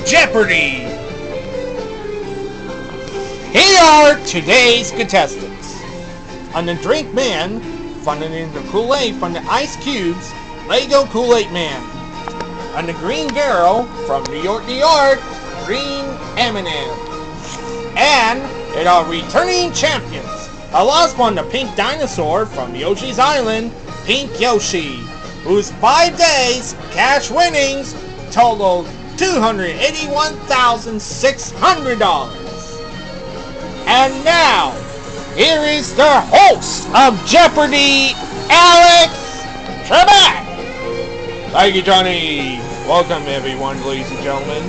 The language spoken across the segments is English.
Jeopardy! Here are today's contestants. On the Drink Man, funding in the Kool-Aid from the Ice Cubes, Lego Kool-Aid Man. On the Green Girl, from New York, New York, Green M&M. And in our returning champions, a lost one, the Pink Dinosaur from Yoshi's Island, Pink Yoshi, whose 5 days cash winnings totaled $281,600. And now, here is the host of Jeopardy, Alex Trebek. Thank you, Johnny. Welcome, everyone, ladies and gentlemen.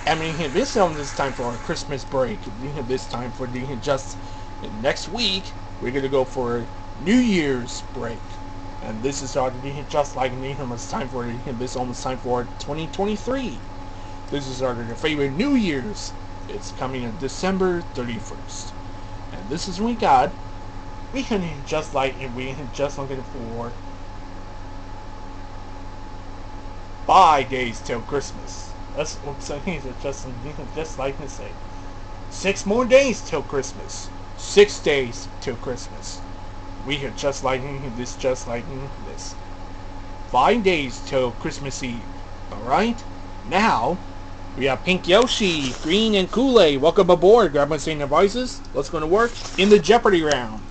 I mean, this film is time for our Christmas break. This time for just next week, we're gonna go for New Year's break. And this is our just like it's time for this almost time for 2023. This is our favorite New Year's. It's coming on December 31st. And this is we got we just looking for 5 days till Christmas. That's what just like to say. 6 more days till Christmas. 6 days till Christmas. We have just like this. 5 days till Christmas Eve. Alright? Now, we have Pink Yoshi, Green, and Kool-Aid. Welcome aboard. Grab my same devices. Let's go to work in the Jeopardy round.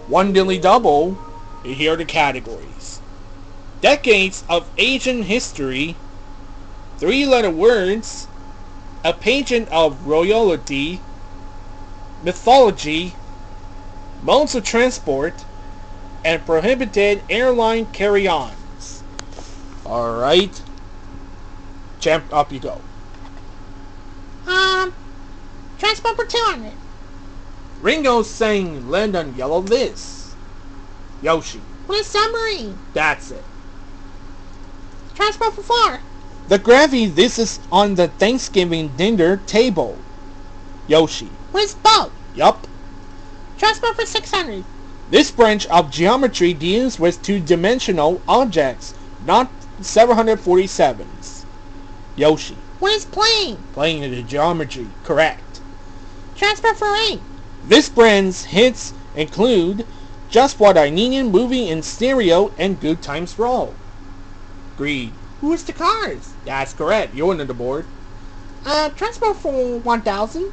One dilly double. Here are the categories. Decades of Asian history. 3-letter words. A pageant of royalty. Mythology. Modes of transport, and prohibited airline carry-ons. Alright. Champ, up you go. Transport for 200. Ringo sang Land on Yellow this. Yoshi. What is submarine? That's it. Transport for 4. The gravy this is on the Thanksgiving dinner table. Yoshi. What is boat? Yup. Transport for 600. This branch of geometry deals with 2-dimensional objects, not 747s. Yoshi. What is plane? Plane in the geometry. Correct. Transport for 8. This brand's hits include Just What I Needed, Movie in Stereo, and Good Times Roll. Green. Who is the cars? That's correct. You're on the board. Transport for 1,000.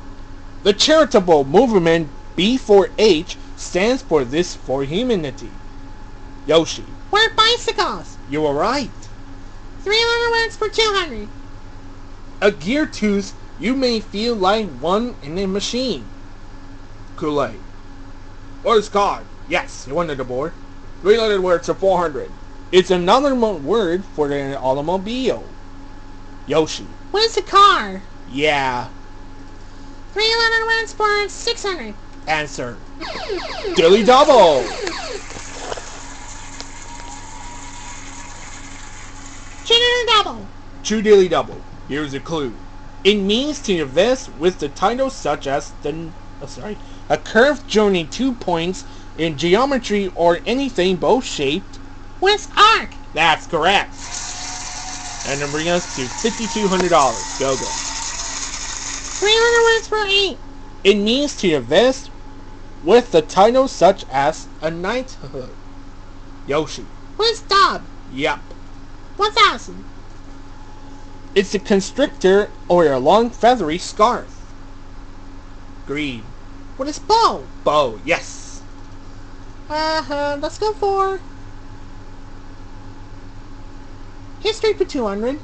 The charitable movement B4H stands for This for Humanity. Yoshi. What are bicycles? You were right. 3-letter words for 200. A gear tooth you may feel like one in a machine. Kool-Aid. What is card? Yes, you went to the board. 3-letter words for 400. It's another word for an automobile. Yoshi. What is a car? Yeah. 3-letter words for 600. Answer. Dilly double. Dilly double. True dilly double. Here's a clue. It means to invest with the title such as a curve joining 2 points in geometry or anything both shaped. What's arc? That's correct. And then bring us to $5,200. Go. 3-letter words for 8. It means to invest with the title such as a knighthood. Yoshi. What is dog? Yep. 1,000. It's a constrictor or a long feathery scarf. Green. What is bow? Bow, yes. Let's go for history for 200.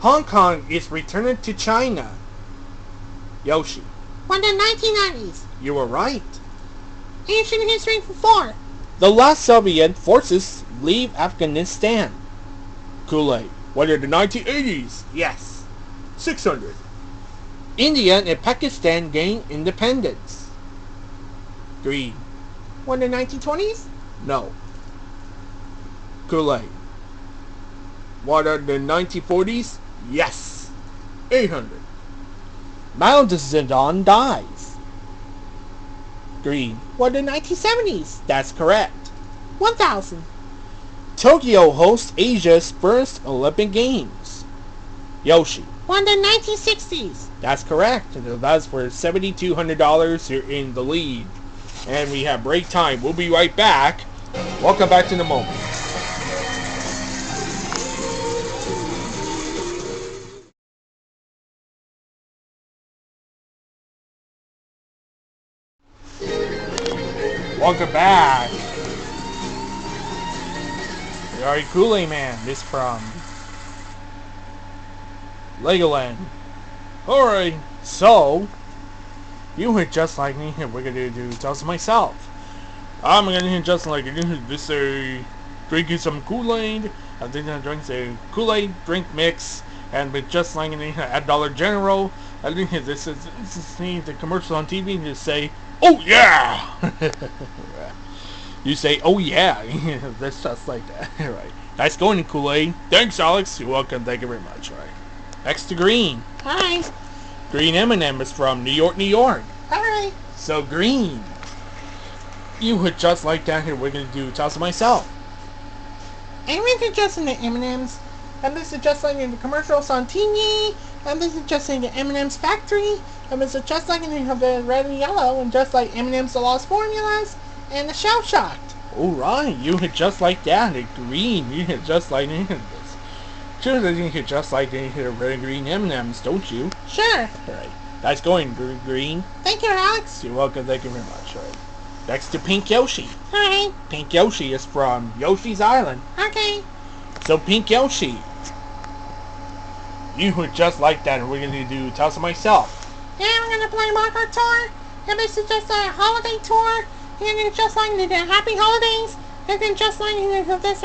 Hong Kong is returning to China. Yoshi. When the 1990s. You were right. Ancient history for 4. The last Soviet forces leave Afghanistan. Kool-Aid. What are the 1980s? Yes. 600. India and Pakistan gain independence. Green. When the 1920s? No. Kool-Aid. What are the 1940s? Yes. 800. Mao Zedong dies. Green. What are the 1970s? That's correct. 1,000. Tokyo hosts Asia's first Olympic Games. Yoshi. Won the 1960s. That's correct. That's for $7,200. You're in the lead. And we have break time. We'll be right back. Welcome back to the moment. Welcome back. We are Kool-Aid Man. This from Legoland. Alright, so you would just like me. We're gonna do just myself. I'm gonna just like this drinking some Kool-Aid. I'm gonna drink a Kool-Aid drink mix, and with just like at Dollar General. I think this is the commercial on TV and just say, "Oh yeah!" You say, "Oh yeah." That's just like that. Right. Nice going, Kool-Aid. Thanks, Alex. You're welcome. Thank you very much. Right. Next to Green. Hi. Green M&M is from New York, New York. Hi. So Green, you would just like that. Here we're gonna do toss of myself. And we're just in the M&M's. And this is just like in the commercials on TV. And this is just in the M&M's factory. And this is just like in the red and yellow. And just like M&M's The Lost Formulas. And the Shell Shocked. Alright, you hit just like that. Green, you hit just like this. Sure, that you hit just like the red and green M&M's, don't you? Sure. Alright. Nice going, Green. Thank you, Alex. You're welcome. Thank you very much. Alright. Next to Pink Yoshi. Hi. Pink Yoshi is from Yoshi's Island. Okay. So Pink Yoshi, you would just like that. We're going to do Toss of Myself. Yeah, we're going to play Mario Kart Tour. And this is just a holiday tour. And it's just like the Happy Holidays. And then just like this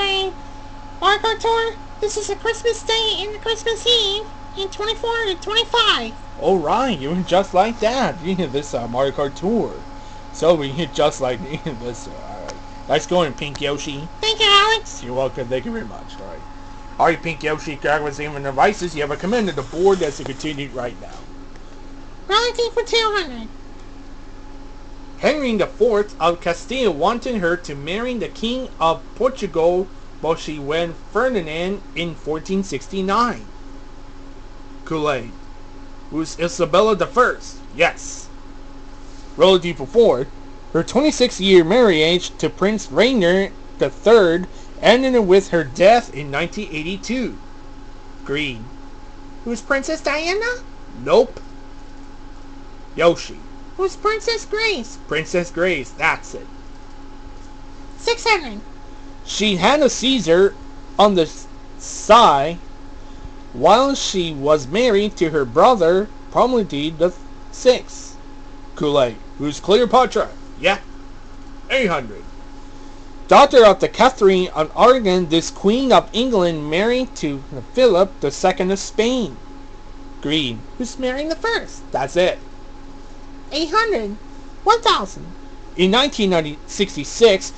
Mario Kart Tour. This is a Christmas Day and a Christmas Eve in 24 and 25. Alright, you hit just like that. You hit this Mario Kart Tour. So we hit just like this. Alright. Nice going, Pink Yoshi. Thank you, Alex. You're welcome. Thank you very much. Alright. Alright, Pink Yoshi, with even devices. You have a command to the board that's continued right now. Relative for 200. Henry IV of Castile wanted her to marry the King of Portugal, but she wed Ferdinand in 1469. Kool-Aid. Who's Isabella I? Yes. Relative for 4. Her 26-year marriage to Prince Rainier III ended with her death in 1982. Green. Who's Princess Diana? Nope. Yoshi. Who's Princess Grace? Princess Grace, that's it. 600. She had a Caesar on the side while she was married to her brother, probably the 6th. Kool-Aid. Who's Cleopatra? Yeah. 800. Daughter of the Catherine of Aragon, this Queen of England married to Philip II of Spain. Green. Who's Mary the First? That's it. 800. 1000. In 1966,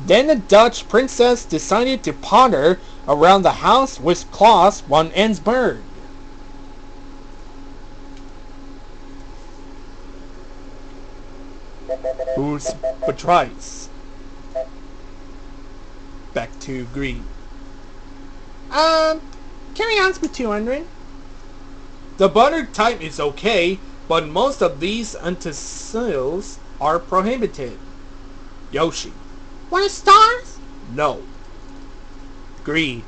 then a Dutch princess decided to potter around the house with Klaus von Ensberg. Who's Patrice? Back to Green. Carry on with 200. The butter type is okay, but most of these utensils are prohibited. Yoshi. What are stars? No. Green.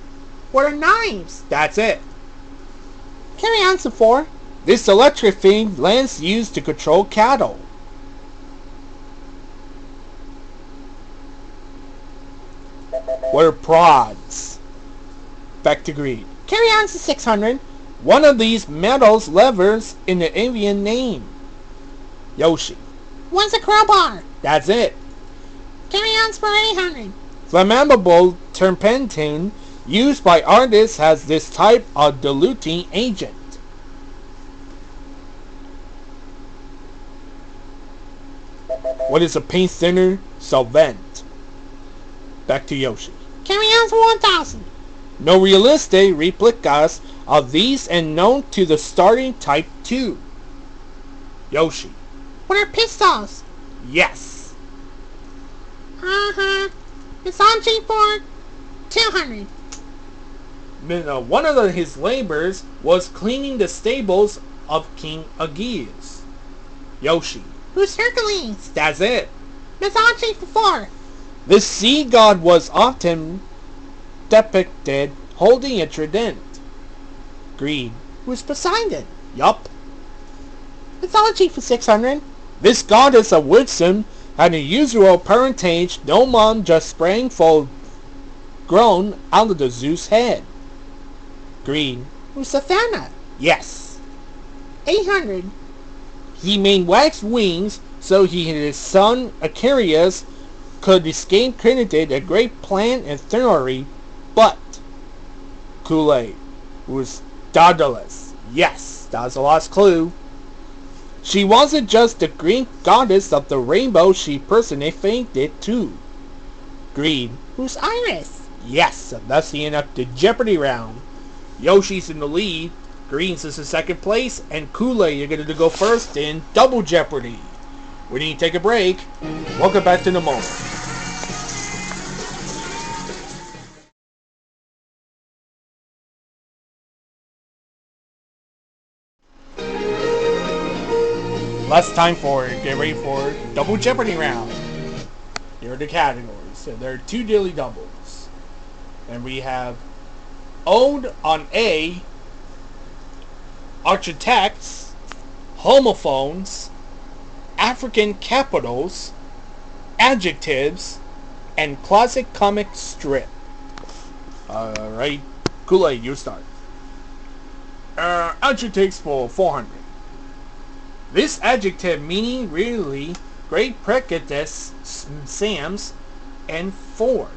What are knives? That's it. Carry on to 4. This electrifying lens used to control cattle. What are prods? Back to Green. Carry on to 600. One of these metals levers in the avian name. Yoshi. What's a crowbar? That's it. Carry on for 800. Flammable turpentine used by artists has this type of diluting agent. What is a paint thinner? Solvent. Back to Yoshi. Carry on to 1000. No realistic replicas of these and known to the starting type 2. Yoshi. What are pistols? Yes. It's on G4. 200. One of his labors was cleaning the stables of King Aegeus. Yoshi. Who's Hercules? That's it. Mythology for 4. The sea god was often depicted holding a trident. Green. Who's Poseidon? Yup. Mythology for 600. This goddess of wisdom had a usual parentage, no mom just sprang full grown out of the Zeus head. Green. Who's Athena? Yes. 800. He made wax wings so he and his son Achilles could escape Trinity, a great plan and theory, but Kool-Aid was Daedalus. Yes, that was the last clue. She wasn't just the Greek goddess of the rainbow, she personified too. Green. Who's Iris? Yes, and that's the end of the Jeopardy round. Yoshi's in the lead, Green's is in second place, and Kool-Aid you're going to go first in Double Jeopardy. We need to take a break. Welcome back to the moment. Less time for it. Get ready for Double Jeopardy round. Here are the categories. So there are 2 daily doubles. And we have Ode on A, Architects, Homophones, African Capitals, Adjectives, and Classic Comic Strip. Alright, Kool-Aid, you start. Adjectives for 400. This adjective meaning really great prejudice, Sam's, and 4.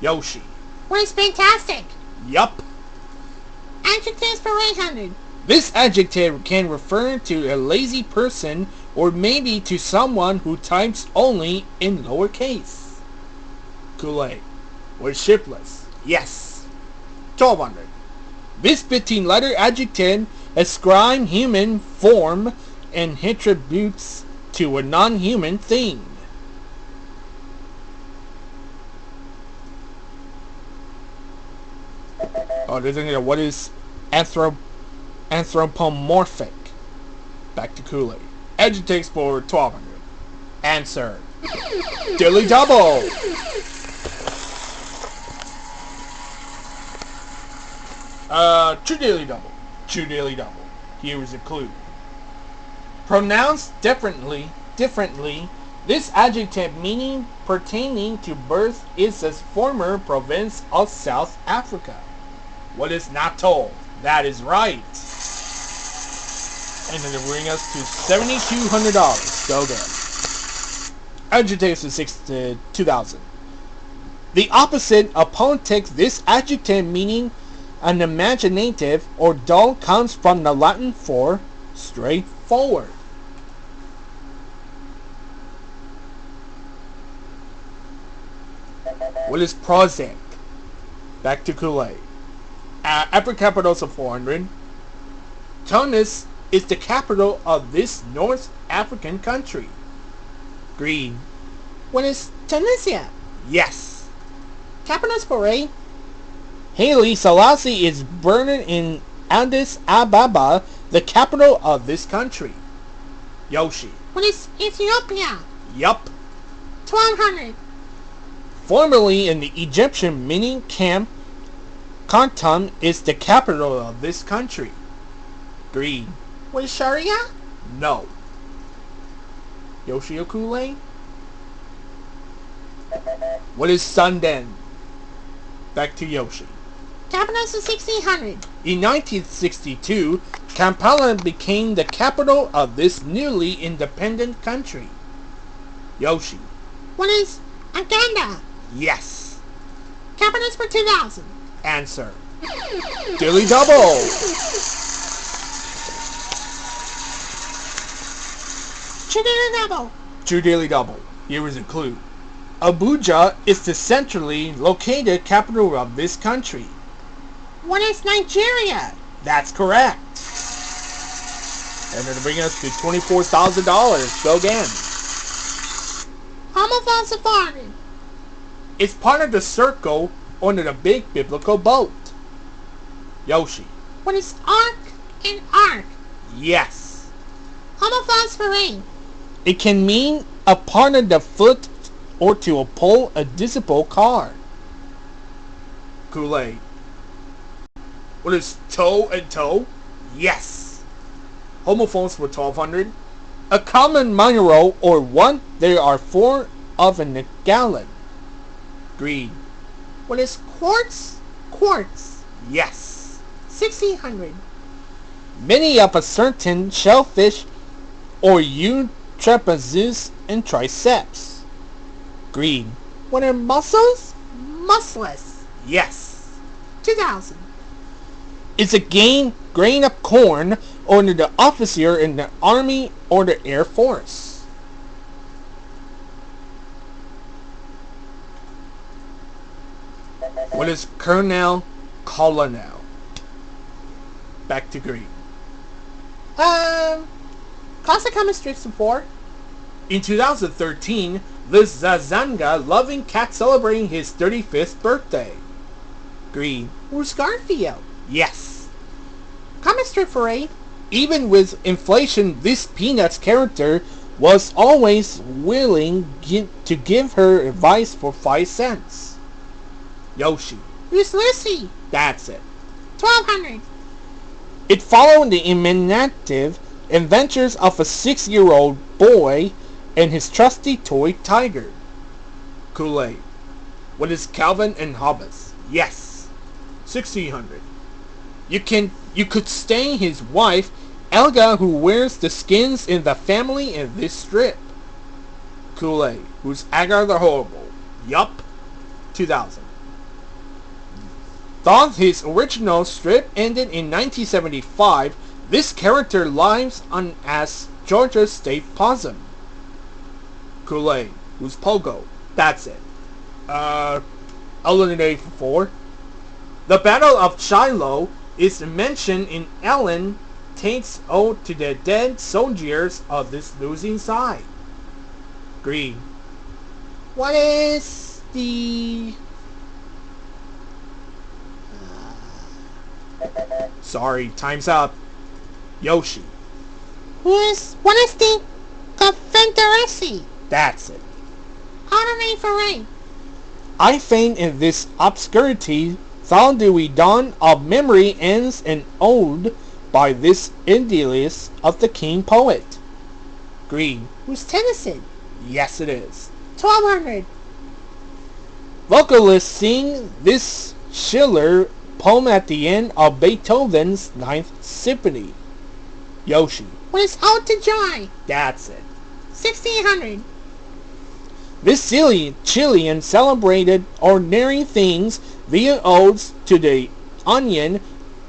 Yoshi. What is fantastic? Yup. Adjectives for 800. This adjective can refer to a lazy person or maybe to someone who types only in lowercase. Kool-Aid. Or shiftless. Yes. 1200. This 15-letter adjective ascribes human form and attributes to a non-human thing. Oh, there's another. What is anthropomorphic? Back to Kool-Aid. Adjectives for 1200. Answer. Dilly double. True daily double. True daily double. Here is a clue. Pronounced differently, this adjective meaning pertaining to birth is a former province of South Africa. What is not told? That is right. And it'll bring us to $7,200. Go there. Adjectives to 2000. The opposite of politics, this adjective meaning unimaginative or dull comes from the Latin for straightforward. What is prosaic? Back to Kool-Aid. African capitals of 400. Tunis is the capital of this North African country. Green. What is Tunisia? Yes. Capitals for 8. Haile Selassie is burned in Addis Ababa, the capital of this country. Yoshi. What is Ethiopia? Yup. 1200. Formerly in the Egyptian mining camp, Khartoum is the capital of this country. Green. What is Sharia? No. Yoshi or Kool-Aid? What is Sundan? Back to Yoshi. Capitals of 1600. In 1962, Kampala became the capital of this newly independent country. Yoshi. What is Uganda? Yes. Capitals for 2000. Answer. Dilly double. True daily double. True daily double. Here is a clue. Abuja is the centrally located capital of this country. What is Nigeria? That's correct. And it'll bring us to $24,000. Go again. Homophones of 400. It's part of the circle under the big biblical boat. Yoshi. What is arc and arc? Yes. Homophos for A. It can mean a part of the foot or to pull a disable car. Kool-Aid. What is toe and toe? Yes. Homophones for 1200. A common mineral or one there are 4 of in a gallon. Green. What is quartz? Quartz. Yes. 1600. Many of a certain shellfish or trapezus and triceps. Green. What are mussels? Muscless. Yes. 2000. It's a grain of corn under the officer in the Army or the Air Force. What is Colonel? Back to green. Classic chemistry 4. In 2013, Liz Zazanga loving cat celebrating his 35th birthday. Green. Who's Garfield? Yes. Chemistry 4. Even with inflation, this Peanuts character was always willing to give her advice for 5 cents. Yoshi. Who's Lucy? That's it. 1200. It followed the imaginative adventures of a 6-year-old boy and his trusty toy tiger. Kool-Aid. What is Calvin and Hobbes? Yes. 1600. You could stain his wife, Elga, who wears the skins in the family in this strip. Kool-Aid. Who's Agar the Horrible? Yup. 2000. Though his original strip ended in 1975, this character lives on as Georgia State Possum. Kool-Aid. Who's Pogo? That's it. Eliminated for 4. The Battle of Shiloh is mentioned in Ellen Tate's ode to the dead soldiers of this losing side. Green. What is the... Sorry, time's up. Yoshi. What is the Confederacy? That's it. Eliminated for A. I faint in this obscurity, thou do we dawn of memory ends an ode by this idealist of the king poet. Green. Who's Tennyson? Yes, it is. 1200. Vocalists sing this Schiller poem at the end of Beethoven's 9th Symphony. Yoshi. What is Ode to Joy? That's it. 1600. This Chilean celebrated ordinary things via odes to the onion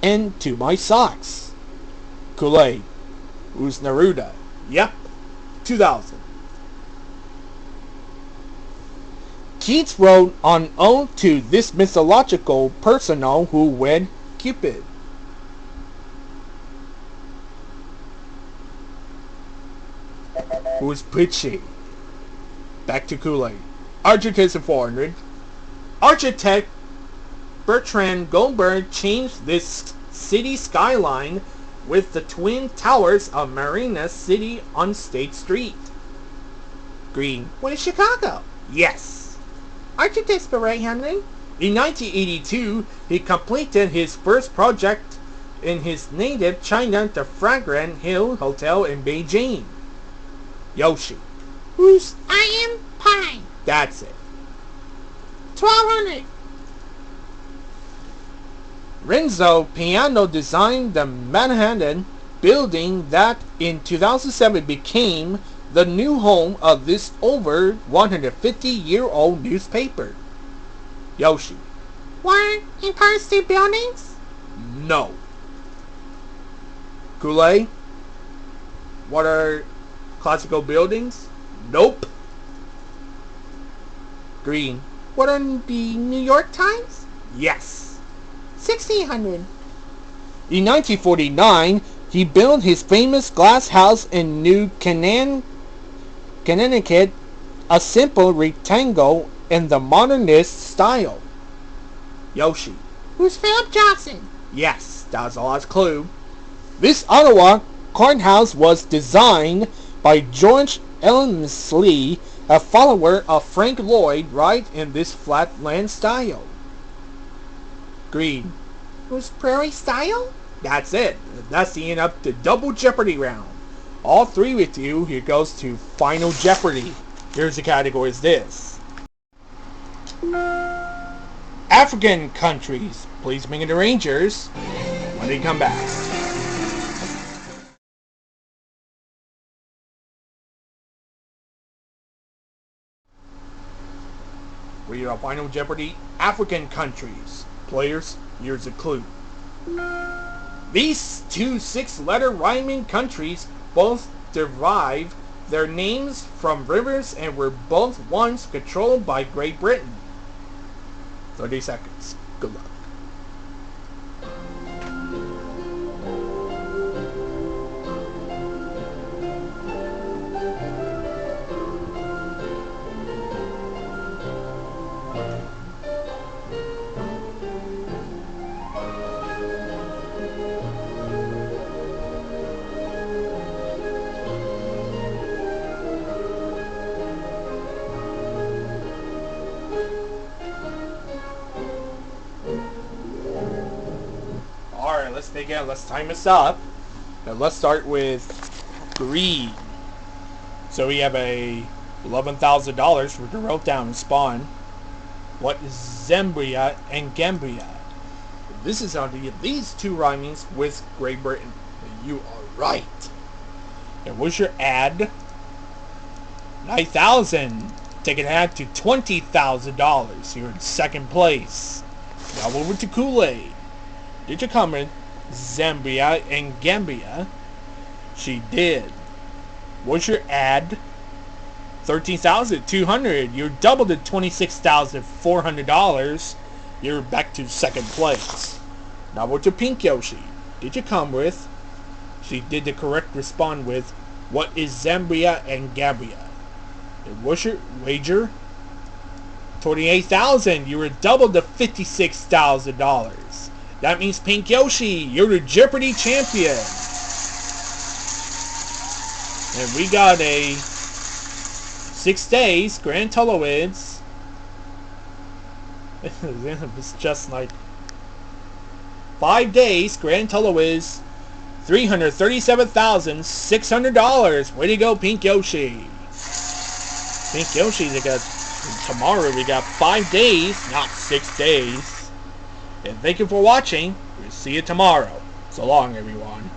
and to my socks. Kool-Aid. Who's Neruda? Yep. 2000. Keats wrote an ode to this mythological persona who wed Cupid. Who's Pitchy? Back to Kool-Aid. Architects of 400. Architect Bertrand Goldberg changed this city skyline with the twin towers of Marina City on State Street. Green. What is Chicago? Yes. Architects for 800. In 1982, he completed his first project in his native China, the Fragrant Hill Hotel in Beijing. Yoshi. Who's I Am Pie? That's it. 1200. Renzo Piano designed the Manhattan building that in 2007 became the new home of this over 150-year-old newspaper. Yoshi. What Empire State Buildings? No. Kool-Aid. What are classical buildings? Nope. Green. What are the New York Times? Yes. 1600. In 1949, he built his famous glass house in New Connecticut, a simple rectangle in the modernist style. Yoshi. Who's Philip Johnson? Yes, that was the last clue. This Ottawa courthouse was designed by George Elmsley, a follower of Frank Lloyd Wright in this flatland style. Green. It was prairie style? That's it. That's the end up the double Jeopardy round. All three with you. Here goes to Final Jeopardy. Here's the categories this. African countries. Please bring in the Rangers when they come back. We are Final Jeopardy. African countries. Players, here's a clue. These two 6-letter rhyming countries both derive their names from rivers and were both once controlled by Great Britain. 30 seconds. Good luck. Let's time this up. Now let's start with green. So we have a $11,000 for the wrote down and spawn. What is Zambia and Gambia? This is how to get these two rhymings with Great Britain. You are right. And what's your ad? 9,000. Take an ad to $20,000. You're in second place. Now over to Kool-Aid. Did you comment Zambia and Gambia? She did. What's your ad? 13,200. You're doubled to $26,400. You're back to second place. Now we're to Pink Yoshi. Did you come with? She did the correct respond with, what is Zambia and Gambia? And what's your wager? 28,000. You were doubled to $56,000. That means Pink Yoshi, you're the Jeopardy champion. And we got a 6 days grand total is it's just like 5 days grand total is $337,600. Way to go, Pink Yoshi. Pink Yoshi, they got tomorrow. We got 5 days, not 6 days. And thank you for watching. We'll see you tomorrow. So long, everyone.